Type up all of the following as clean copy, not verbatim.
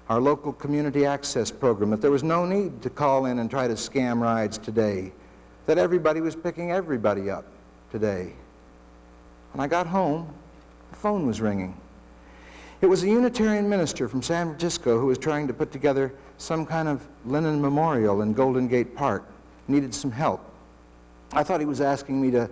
our local community access program, that there was no need to call in and try to scam rides today, that everybody was picking everybody up today. When I got home, the phone was ringing. It was a Unitarian minister from San Francisco who was trying to put together some kind of Lennon memorial in Golden Gate Park, needed some help. I thought he was asking me to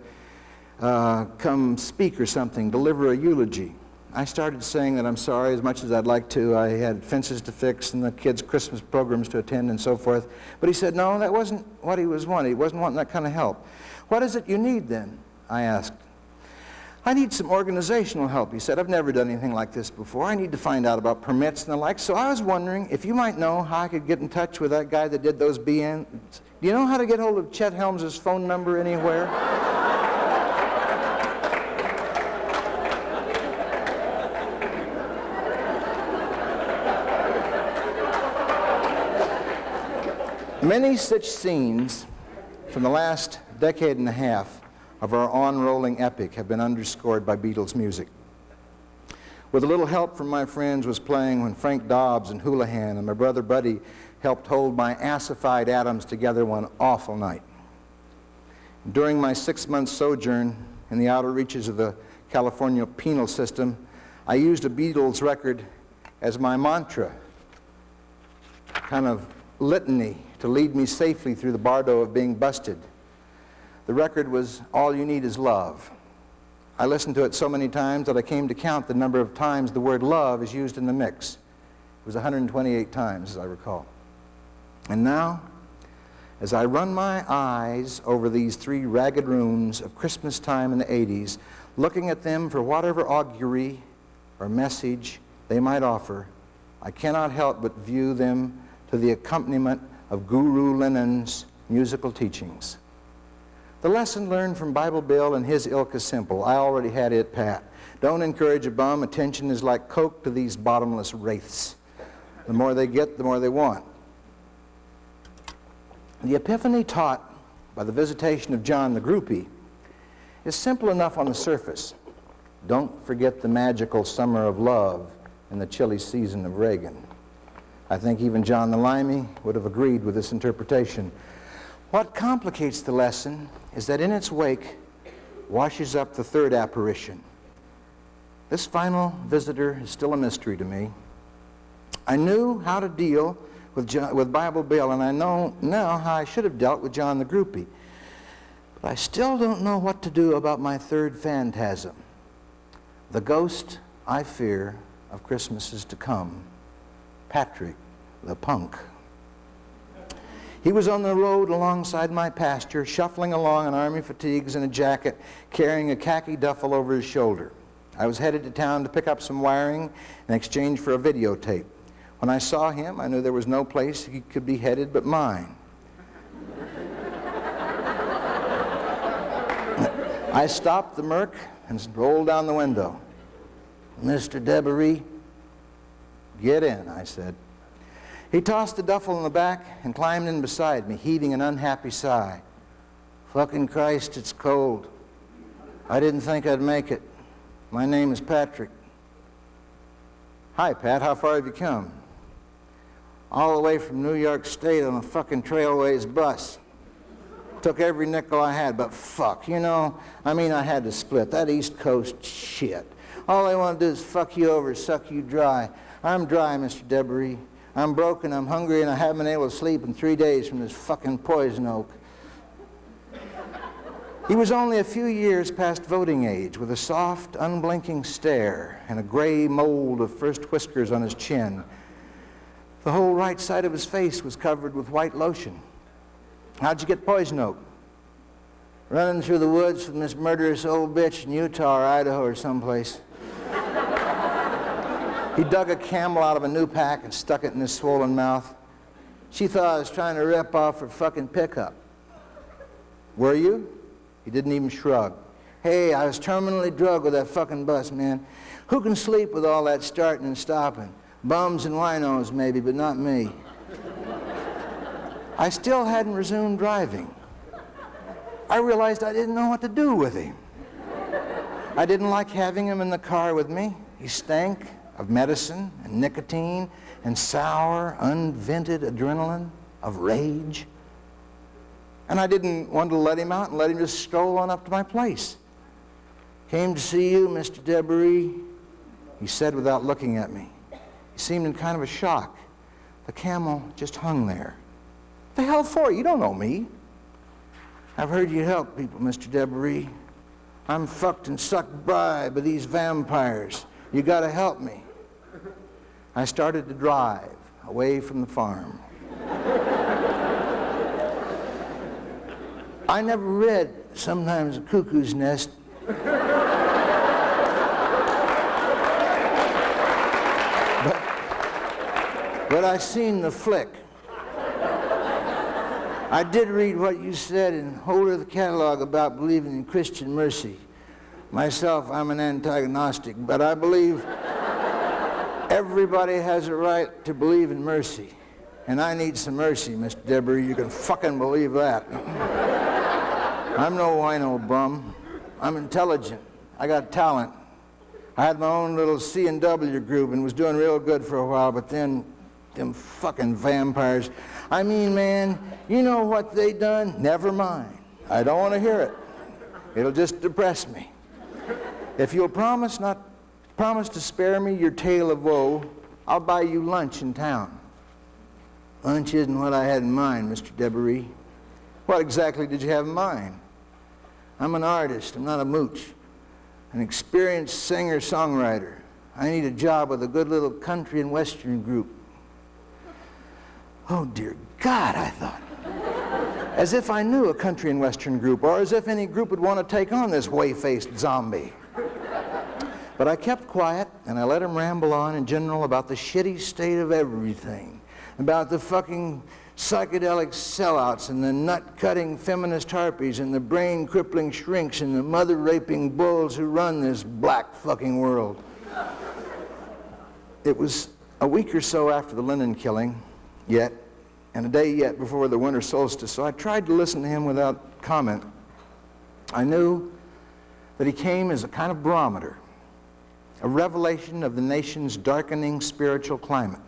come speak or something, deliver a eulogy. I started saying that I'm sorry as much as I'd like to. I had fences to fix and the kids' Christmas programs to attend and so forth. But he said, no, that wasn't what he was wanting. He wasn't wanting that kind of help. What is it you need then? I asked. I need some organizational help, he said. I've never done anything like this before. I need to find out about permits and the like. So I was wondering if you might know how I could get in touch with that guy that did those BNs. Do you know how to get hold of Chet Helms' phone number anywhere? Many such scenes from the last decade and a half of our on-rolling epic have been underscored by Beatles music. With a little help from my friends was playing when Frank Dobbs and Houlihan and my brother Buddy helped hold my assified atoms together one awful night. During my 6-month sojourn in the outer reaches of the California penal system, I used a Beatles record as my mantra, kind of litany to lead me safely through the bardo of being busted. The record was All You Need Is Love. I listened to it so many times that I came to count the number of times the word love is used in the mix. It was 128 times, as I recall. And now, as I run my eyes over these 3 ragged rooms of Christmas time in the 80s, looking at them for whatever augury or message they might offer, I cannot help but view them to the accompaniment of Guru Lennon's musical teachings. The lesson learned from Bible Bill and his ilk is simple. I already had it pat. Don't encourage a bum. Attention is like coke to these bottomless wraiths. The more they get, the more they want. The epiphany taught by the visitation of John the groupie is simple enough on the surface. Don't forget the magical summer of love in the chilly season of Reagan. I think even John the Limey would have agreed with this interpretation. What complicates the lesson is that in its wake washes up the 3rd apparition. This final visitor is still a mystery to me. I knew how to deal with Bible Bill, and I know now how I should have dealt with John the groupie. But I still don't know what to do about my 3rd phantasm, the ghost, I fear, of Christmases to come, Patrick the punk. He was on the road alongside my pasture, shuffling along in army fatigues and a jacket, carrying a khaki duffel over his shoulder. I was headed to town to pick up some wiring in exchange for a videotape. When I saw him, I knew there was no place he could be headed but mine. I stopped the Merc and rolled down the window. "Mr. Debery, get in," I said. He tossed the duffel in the back and climbed in beside me, heaving an unhappy sigh. "Fucking Christ, it's cold. I didn't think I'd make it. My name is Patrick." "Hi, Pat, how far have you come?" "All the way from New York State on a fucking Trailways bus. Took every nickel I had, but fuck, you know, I had to split. That East Coast shit. All they want to do is fuck you over, suck you dry. I'm dry, Mr. Debery. I'm broken, I'm hungry, and I haven't been able to sleep in 3 days from this fucking poison oak." He was only a few years past voting age, with a soft, unblinking stare and a gray mold of first whiskers on his chin. The whole right side of his face was covered with white lotion. "How'd you get poison oak?" "Running through the woods from this murderous old bitch in Utah or Idaho or someplace." He dug a camel out of a new pack and stuck it in his swollen mouth. "She thought I was trying to rip off her fucking pickup." "Were you?" He didn't even shrug. "Hey, I was terminally drugged with that fucking bus, man. Who can sleep with all that starting and stopping? Bums and winos maybe, but not me." I still hadn't resumed driving. I realized I didn't know what to do with him. I didn't like having him in the car with me. He stank. of medicine and nicotine and sour, unvented adrenaline, of rage. And I didn't want to let him out and let him just stroll on up to my place. "Came to see you, Mr. Debris," he said without looking at me. He seemed in kind of a shock. The camel just hung there. "The hell for? You don't know me." "I've heard you help people, Mr. Debris. I'm fucked and sucked dry by these vampires. You gotta help me." I started to drive away from the farm. I never read Sometimes a Cuckoo's Nest. But I seen the flick. I did read what you said in Whole Earth Catalog about believing in Christian mercy. Myself, I'm an antagonistic, but I believe everybody has a right to believe in mercy. And I need some mercy, Mr. Debris. You can fucking believe that. I'm no wino bum. I'm intelligent. I got talent. I had my own little C&W group and was doing real good for a while, but then them fucking vampires. I mean, man, you know what they done? Never mind. I don't want to hear it. It'll just depress me. If you'll promise to spare me your tale of woe, I'll buy you lunch in town. Lunch isn't what I had in mind, Mr. Debris. What exactly did you have in mind? I'm an artist. I'm not a mooch. An experienced singer-songwriter. I need a job with a good little country and western group. Oh, dear God, I thought. As if I knew a country and western group, or as if any group would want to take on this whey-faced zombie. But I kept quiet, and I let him ramble on in general about the shitty state of everything, about the fucking psychedelic sellouts and the nut-cutting feminist harpies and the brain-crippling shrinks and the mother-raping bulls who run this black fucking world. It was a week or so after the Lennon killing, and a day yet before the winter solstice, so I tried to listen to him without comment. I knew that he came as a kind of barometer, a revelation of the nation's darkening spiritual climate.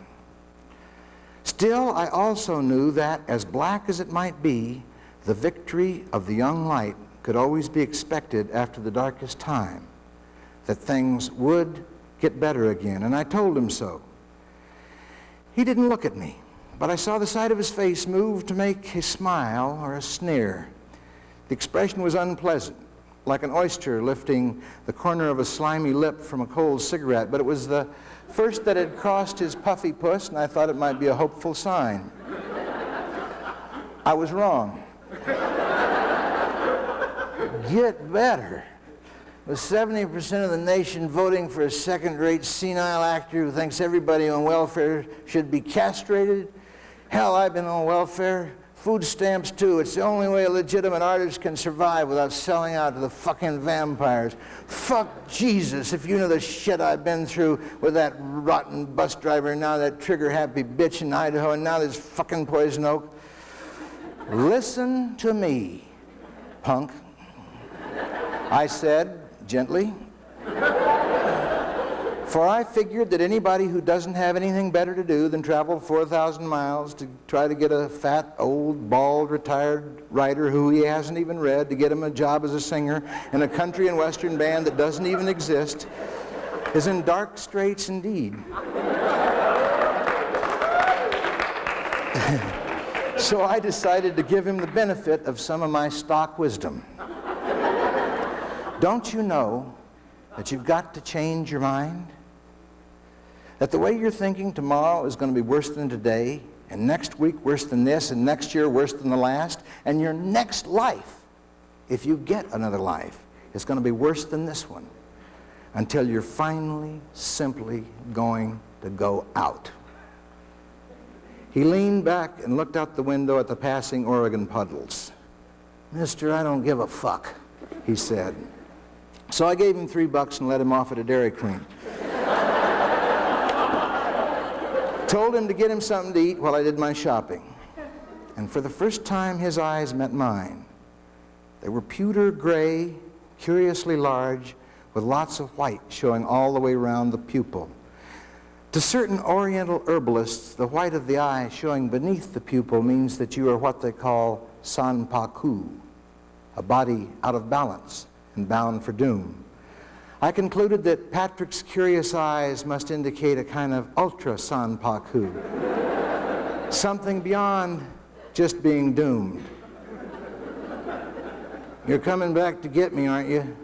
Still, I also knew that, as black as it might be, the victory of the young light could always be expected after the darkest time, that things would get better again, and I told him so. He didn't look at me, but I saw the side of his face move to make a smile or a sneer. The expression was unpleasant, like an oyster lifting the corner of a slimy lip from a cold cigarette, but it was the first that had crossed his puffy puss, and I thought it might be a hopeful sign. I was wrong. Get better. With 70% of the nation voting for a second-rate senile actor who thinks everybody on welfare should be castrated. Hell, I've been on welfare. Food stamps, too. It's the only way a legitimate artist can survive without selling out to the fucking vampires. Fuck Jesus, if you knew the shit I've been through with that rotten bus driver, and now that trigger-happy bitch in Idaho, and now this fucking Poison Oak. Listen to me, punk, I said gently. For I figured that anybody who doesn't have anything better to do than travel 4,000 miles to try to get a fat, old, bald, retired writer who he hasn't even read to get him a job as a singer in a country and western band that doesn't even exist is in dark straits indeed. So I decided to give him the benefit of some of my stock wisdom. Don't you know that you've got to change your mind? That the way you're thinking tomorrow is going to be worse than today, and next week worse than this, and next year worse than the last, and your next life, if you get another life, is going to be worse than this one, until you're finally simply going to go out. He leaned back and looked out the window at the passing Oregon puddles. "Mister, I don't give a fuck," he said. So I gave him $3 and let him off at a Dairy Queen. Told him to get him something to eat while I did my shopping. And for the first time, his eyes met mine. They were pewter gray, curiously large, with lots of white showing all the way around the pupil. To certain Oriental herbalists, the white of the eye showing beneath the pupil means that you are what they call sanpaku, a body out of balance and bound for doom. I concluded that Patrick's curious eyes must indicate a kind of ultra sanpaku, something beyond just being doomed. You're coming back to get me, aren't you?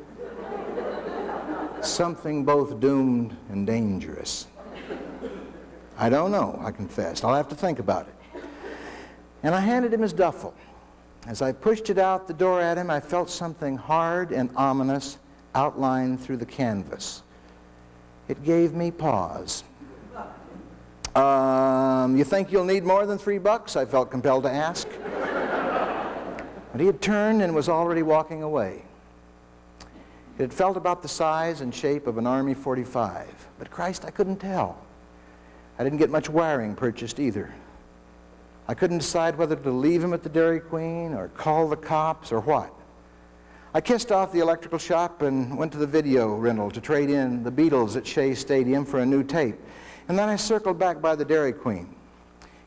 Something both doomed and dangerous. I don't know, I confessed. I'll have to think about it. And I handed him his duffel. As I pushed it out the door at him, I felt something hard and ominous outlined through the canvas. It gave me pause. You think you'll need more than $3? I felt compelled to ask. But he had turned and was already walking away. It had felt about the size and shape of an Army 45, but Christ, I couldn't tell. I didn't get much wiring purchased either. I couldn't decide whether to leave him at the Dairy Queen or call the cops or what. I kissed off the electrical shop and went to the video rental to trade in the Beatles at Shea Stadium for a new tape. And then I circled back by the Dairy Queen.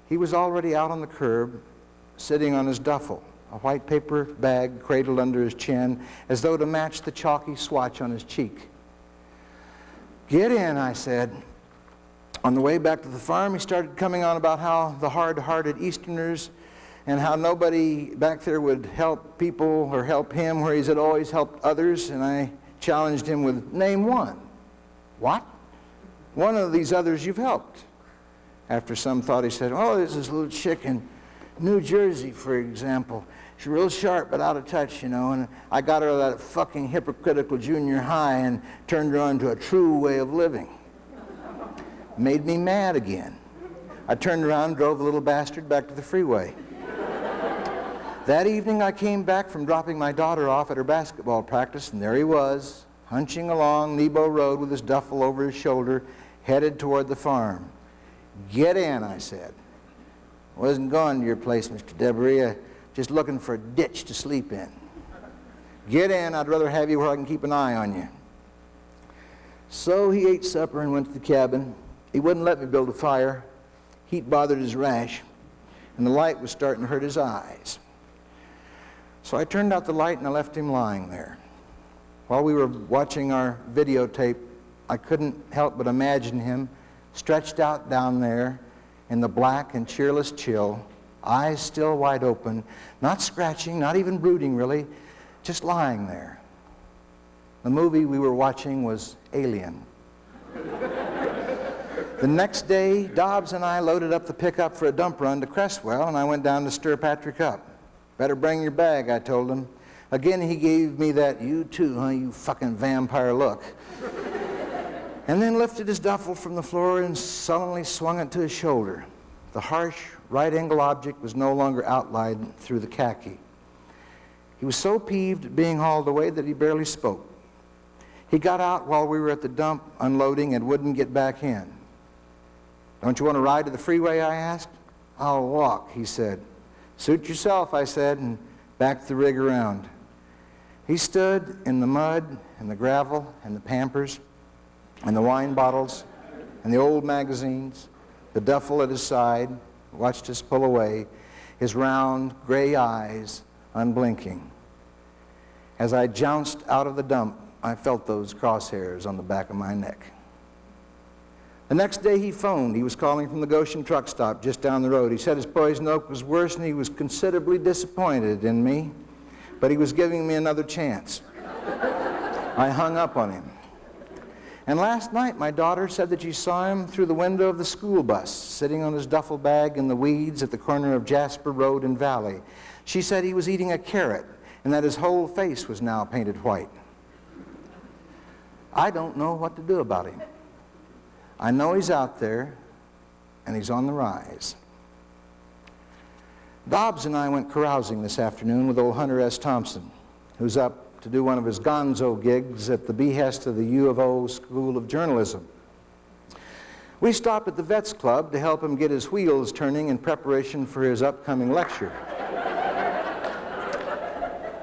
He was already out on the curb, sitting on his duffel, a white paper bag cradled under his chin, as though to match the chalky swatch on his cheek. "Get in," I said. On the way back to the farm, he started coming on about how the hard-hearted Easterners and how nobody back there would help people or help him where he's had always helped others, and I challenged him with, "Name one." "What?" "One of these others you've helped." After some thought, he said, "Oh, there's this little chick in New Jersey, for example. She's real sharp but out of touch, you know, and I got her that fucking hypocritical junior high and turned her on to a true way of living." Made me mad again. I turned around and drove the little bastard back to the freeway. That evening I came back from dropping my daughter off at her basketball practice, and there he was, hunching along Nebo Road with his duffel over his shoulder, headed toward the farm. "Get in," I said. "Wasn't going to your place, Mr. Debris, just looking for a ditch to sleep in." "Get in, I'd rather have you where I can keep an eye on you." So he ate supper and went to the cabin. He wouldn't let me build a fire. Heat bothered his rash, and the light was starting to hurt his eyes. So I turned out the light and I left him lying there. While we were watching our videotape, I couldn't help but imagine him stretched out down there in the black and cheerless chill, eyes still wide open, not scratching, not even brooding really, just lying there. The movie we were watching was Alien. The next day, Dobbs and I loaded up the pickup for a dump run to Crestwell, and I went down to stir Patrick up. "Better bring your bag," I told him. Again, he gave me that "you too, huh, you fucking vampire" look. And then lifted his duffel from the floor and sullenly swung it to his shoulder. The harsh, right-angle object was no longer outlined through the khaki. He was so peeved at being hauled away that he barely spoke. He got out while we were at the dump unloading and wouldn't get back in. "Don't you want to ride to the freeway?" I asked. "I'll walk," he said. "Suit yourself," I said, and backed the rig around. He stood in the mud and the gravel and the Pampers and the wine bottles and the old magazines, the duffel at his side, watched us pull away, his round, gray eyes unblinking. As I jounced out of the dump, I felt those crosshairs on the back of my neck. The next day he phoned. He was calling from the Goshen truck stop just down the road. He said his poison oak was worse and he was considerably disappointed in me, but he was giving me another chance. I hung up on him. And last night my daughter said that she saw him through the window of the school bus, sitting on his duffel bag in the weeds at the corner of Jasper Road and Valley. She said he was eating a carrot and that his whole face was now painted white. I don't know what to do about him. I know he's out there, and he's on the rise. Dobbs and I went carousing this afternoon with old Hunter S. Thompson, who's up to do one of his gonzo gigs at the behest of the U of O School of Journalism. We stopped at the Vets Club to help him get his wheels turning in preparation for his upcoming lecture.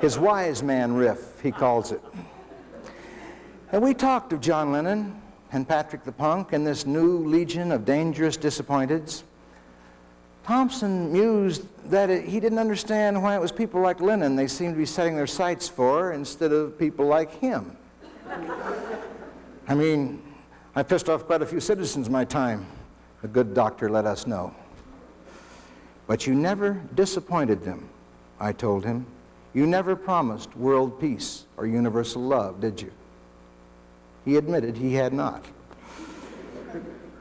His wise man riff, he calls it. And we talked of John Lennon, and Patrick the Punk and this new legion of dangerous disappointeds, Thompson mused that he didn't understand why it was people like Lennon they seemed to be setting their sights for instead of people like him. I mean, I pissed off quite a few citizens in my time, the good doctor let us know. But you never disappointed them, I told him. You never promised world peace or universal love, did you? He admitted he had not.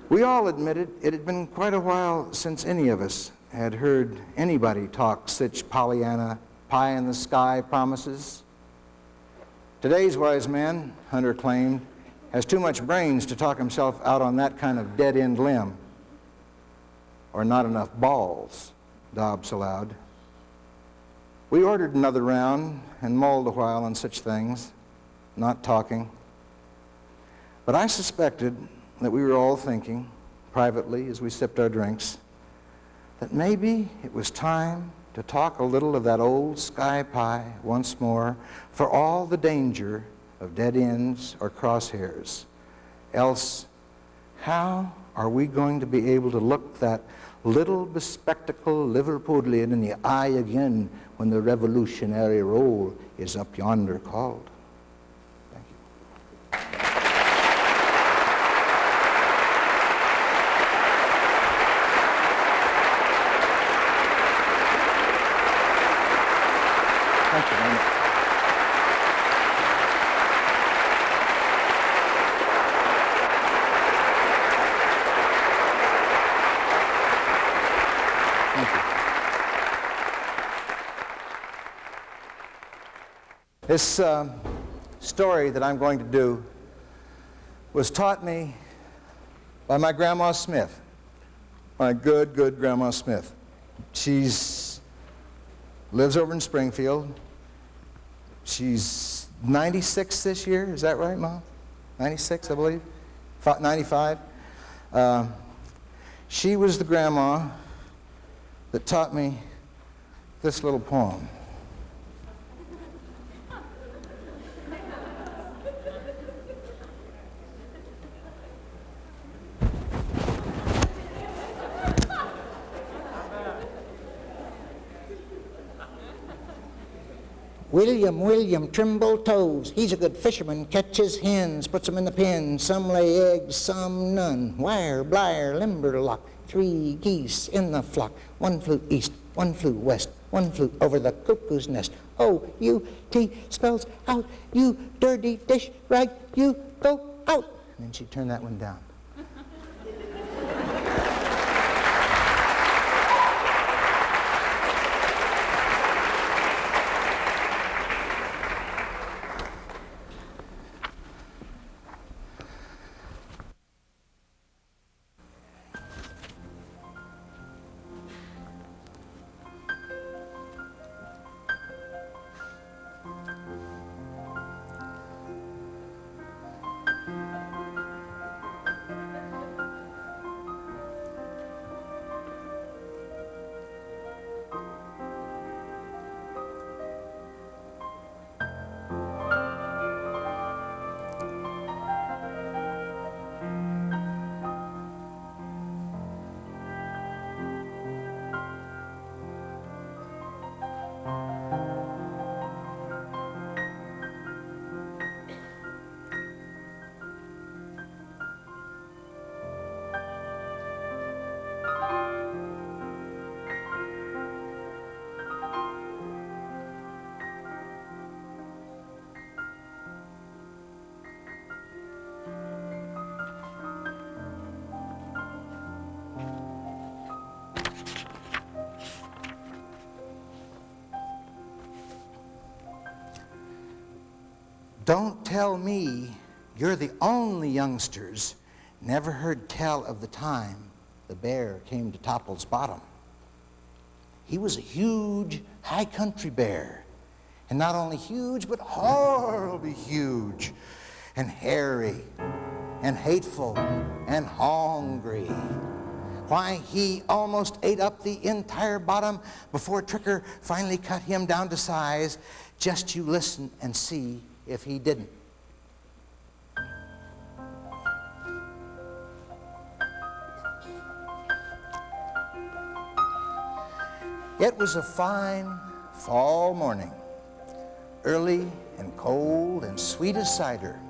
We all admitted it had been quite a while since any of us had heard anybody talk such Pollyanna, pie-in-the-sky promises. Today's wise man, Hunter claimed, has too much brains to talk himself out on that kind of dead-end limb. Or not enough balls, Dobbs allowed. We ordered another round and mulled a while on such things, not talking. But I suspected that we were all thinking, privately as we sipped our drinks, that maybe it was time to talk a little of that old sky pie once more, for all the danger of dead ends or crosshairs. Else, how are we going to be able to look that little bespectacled Liverpudlian in the eye again when the revolutionary roll is up yonder called? Thank you. Thank you very much. Thank you. This story that I'm going to do was taught me by my Grandma Smith, my good Grandma Smith. She's lives over in Springfield. She's 96 this year, is that right, Mom? 96, I believe? 95. She was the grandma that taught me this little poem. William, Trimble toes. He's a good fisherman, catches hens, puts them in the pen. Some lay eggs, some none. Wire, Blyer, Limberlock, 3 geese in the flock. One flew east, one flew west, one flew over the cuckoo's nest. O-U-T spells out, you dirty dish, right, you go out. And then she turned that one down. Don't tell me you're the only youngsters never heard tell of the time the bear came to Topple's Bottom. He was a huge, high country bear. And not only huge, but horribly huge, and hairy, and hateful, and hungry. Why, he almost ate up the entire bottom before Tricker finally cut him down to size. Just you listen and see if he didn't. It was a fine fall morning, early and cold and sweet as cider.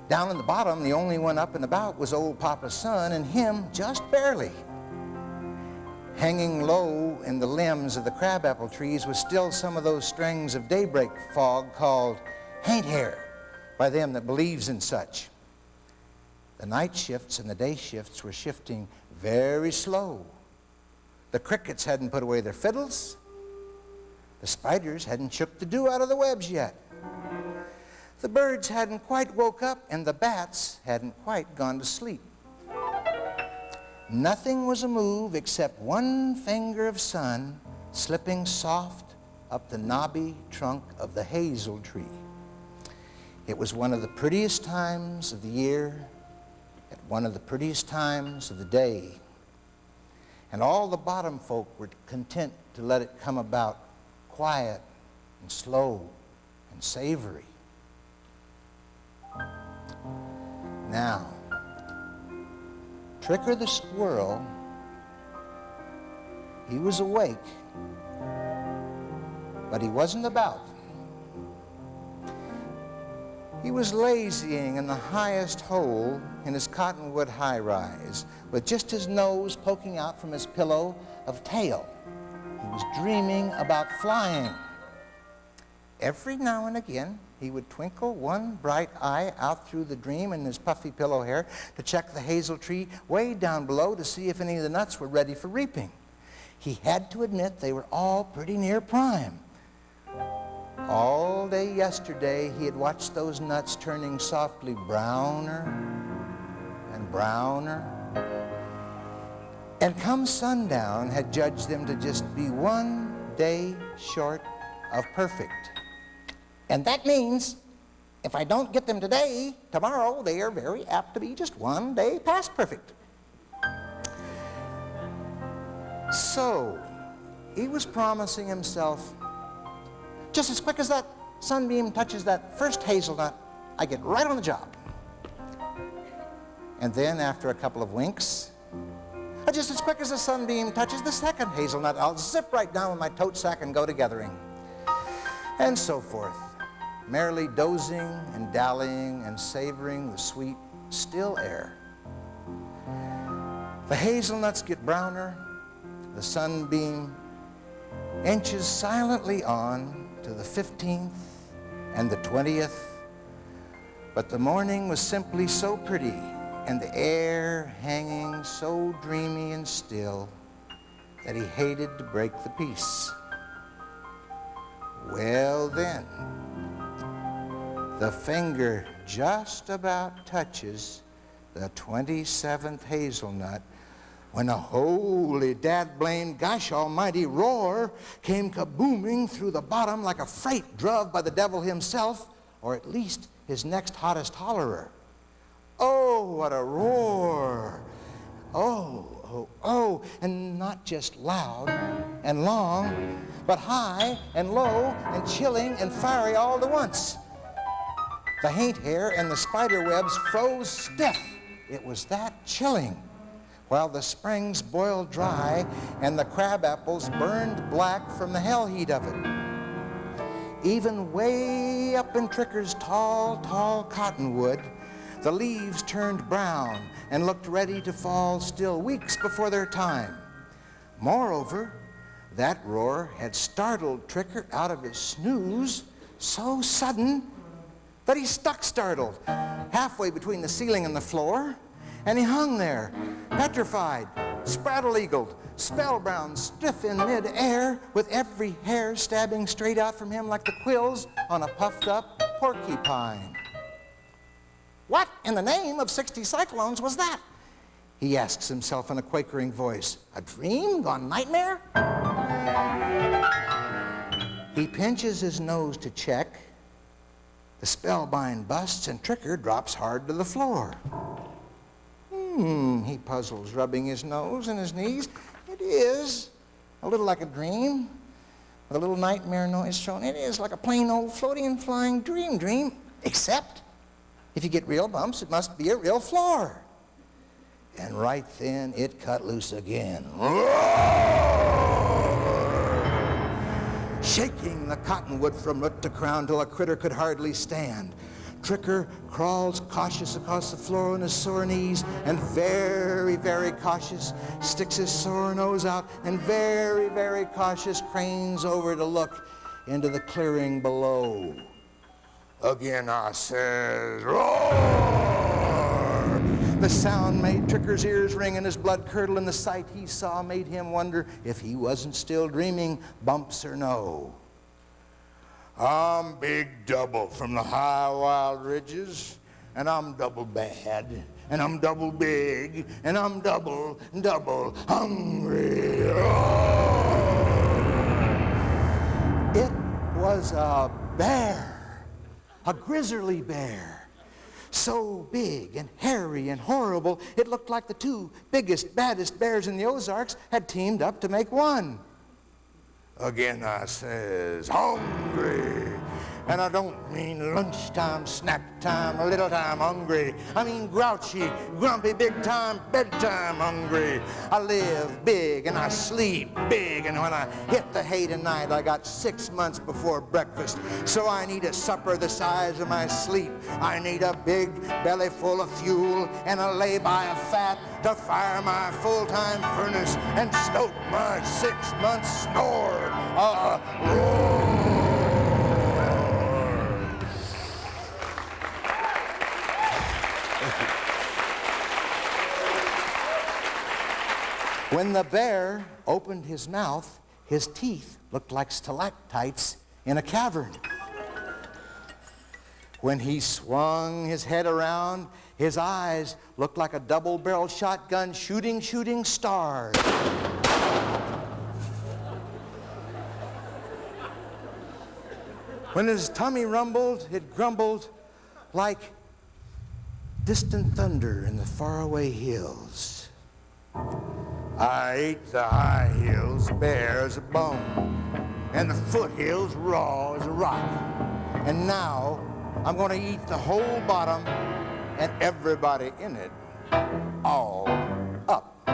Down in the bottom, the only one up and about was old Papa's son, and him just barely. Hanging low in the limbs of the crabapple trees was still some of those strings of daybreak fog called haint hair by them that believes in such. The night shifts and the day shifts were shifting very slow. The crickets hadn't put away their fiddles. The spiders hadn't shook the dew out of the webs yet. The birds hadn't quite woke up, and the bats hadn't quite gone to sleep. Nothing was amove except one finger of sun slipping soft up the knobby trunk of the hazel tree. It was one of the prettiest times of the year, at one of the prettiest times of the day. And all the bottom folk were content to let it come about quiet and slow and savory. Now, Tricker the squirrel, he was awake, but he wasn't about. He was lazying in the highest hole in his cottonwood high-rise, with just his nose poking out from his pillow of tail. He was dreaming about flying. Every now and again, he would twinkle one bright eye out through the dream in his puffy pillow hair to check the hazel tree way down below to see if any of the nuts were ready for reaping. He had to admit they were all pretty near prime. All day yesterday, he had watched those nuts turning softly browner and browner, and come sundown had judged them to just be one day short of perfect. And that means, if I don't get them today, tomorrow they are very apt to be just one day past perfect. So, he was promising himself, just as quick as that sunbeam touches that first hazelnut, I get right on the job. And then, after a couple of winks, just as quick as the sunbeam touches the second hazelnut, I'll zip right down with my tote sack and go to gathering. And so forth, merrily dozing and dallying and savoring the sweet, still air. The hazelnuts get browner, the sunbeam inches silently on to the 15th and the 20th, but the morning was simply so pretty and the air hanging so dreamy and still that he hated to break the peace. Well then, the finger just about touches the 27th hazelnut when a holy dad-blamed gosh almighty roar came kabooming through the bottom like a freight druv by the devil himself, or at least his next hottest hollerer. Oh, what a roar! Oh, oh, oh, and not just loud and long, but high and low and chilling and fiery all at once. The haint hair and the spider webs froze stiff. It was that chilling, while the springs boiled dry and the crab apples burned black from the hell heat of it. Even way up in Tricker's tall, tall cottonwood, the leaves turned brown and looked ready to fall still weeks before their time. Moreover, that roar had startled Tricker out of his snooze so sudden that he stuck startled halfway between the ceiling and the floor, and he hung there, petrified, spraddle-eagled, spellbound, stiff in mid-air, with every hair stabbing straight out from him like the quills on a puffed-up porcupine. What in the name of 60 cyclones was that? He asks himself in a quakering voice. A dream gone nightmare? He pinches his nose to check. The spellbind busts and Tricker drops hard to the floor. He puzzles, rubbing his nose and his knees. It is a little like a dream, with a little nightmare noise thrown. It is like a plain old floating and flying dream, except if you get real bumps, it must be a real floor. And right then, it cut loose again. Roar! shaking the cottonwood from root to crown till a critter could hardly stand. Tricker crawls cautious across the floor on his sore knees, and very, very cautious sticks his sore nose out, and very, very cautious cranes over to look into the clearing below. Again I says, roar! The sound made Tricker's ears ring and his blood curdle, and the sight he saw made him wonder if he wasn't still dreaming, bumps or no. I'm Big Double from the high wild ridges, and I'm double bad, and I'm double big, and I'm double hungry. It was a bear, a grizzly bear, so big and hairy and horrible, it looked like the two biggest, baddest bears in the Ozarks had teamed up to make one. Again I says, hungry. And I don't mean lunchtime, snack time, or little time hungry. I mean grouchy, grumpy, big time, bedtime hungry. I live big and I sleep big, and when I hit the hay tonight, I got 6 months before breakfast. So I need a supper the size of my sleep. I need a big belly full of fuel and a lay-by of fat to fire my full-time furnace and stoke my 6 month snore. Roar. When the bear opened his mouth, his teeth looked like stalactites in a cavern. When he swung his head around, his eyes looked like a double-barreled shotgun shooting stars. When his tummy rumbled, it grumbled like distant thunder in the faraway hills. I ate the high hills bare as a bone, and the foothills raw as a rock. And now I'm going to eat the whole bottom and everybody in it all up.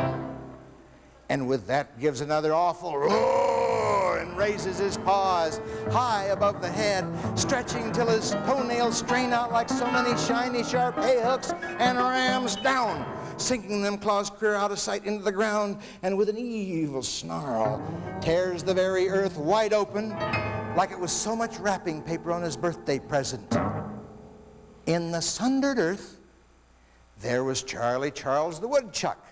And with that gives another awful roar and raises his paws high above the head, stretching till his toenails strain out like so many shiny, sharp hay hooks, and rams down, sinking them claws clear out of sight into the ground, and with an evil snarl tears the very earth wide open like it was so much wrapping paper on his birthday present. In the sundered earth, there was Charlie Charles the woodchuck.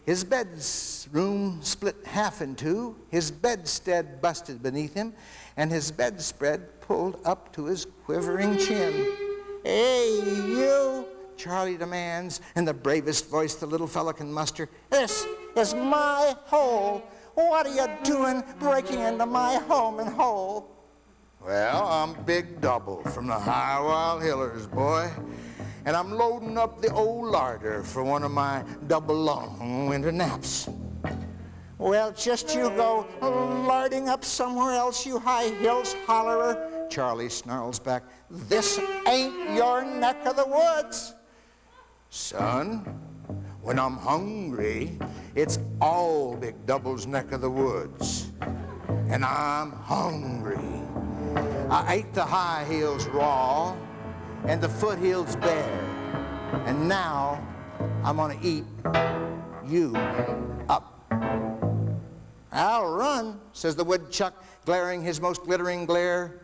His bedroom split half in two, his bedstead busted beneath him, and his bedspread pulled up to his quivering chin. Hey, you! Charlie demands, in the bravest voice the little fella can muster. This is my hole. What are you doing breaking into my home and hole? Well, I'm Big Double from the high wild hillers, boy. And I'm loading up the old larder for one of my double long winter naps. Well, just you go larding up somewhere else, you high hills hollerer. Charlie snarls back, this ain't your neck of the woods. Son, when I'm hungry, it's all Big Double's neck of the woods. And I'm hungry. I ate the high hills raw and the foothills bare. And now I'm gonna eat you up. I'll run, says the woodchuck, glaring his most glittering glare.